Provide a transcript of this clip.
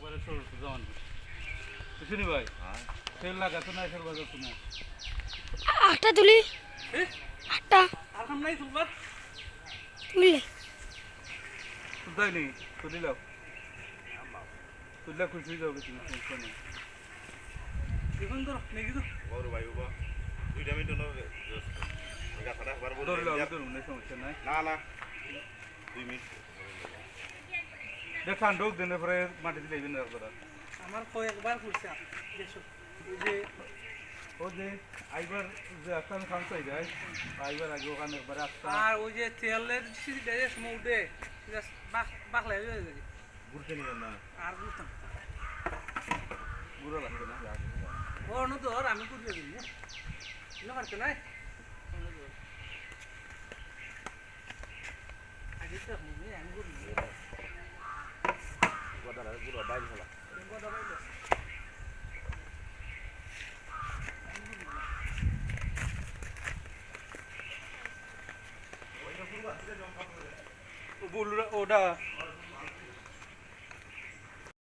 একবারে সরু জমান শুনি ভাই তেল লাগাতো না তেল বাজাতো না আটটা তুলি আটটা আর কাম নাই তুলবার তুললে তুলতাই নি তুলিলাও তুললে খুশি যাবে তুমি সমস্যা নেই এখন ধরো নেকি তো বড় ভাই বাবা 2 মিনিট না গাছটা একবার বলে ধরে লাও ধরুন না সমস্যা নাই না না 2 মিনিট দেখ ঠান্ডক দিনে পরে মাটি দিলে ইবেন একবার আমার কয়েকবার করছে দেখছো ওই যে ও যে আইবার যে আসান খান চাই যায় আইবার আগে ওখানে একবার আসতা আর ওই যে তেলের সিটিটা যে সময় উঠে বাকলাই হয়ে যায় ঘুরতে নিবেন না আর বুঝতাম গুঁড়ো লাগবে না ও ধর আমি করতে দিই না পারতে নাই আগে তো আমি করি কথা না পুরো বাইরে ফেলা বুলরা ওটা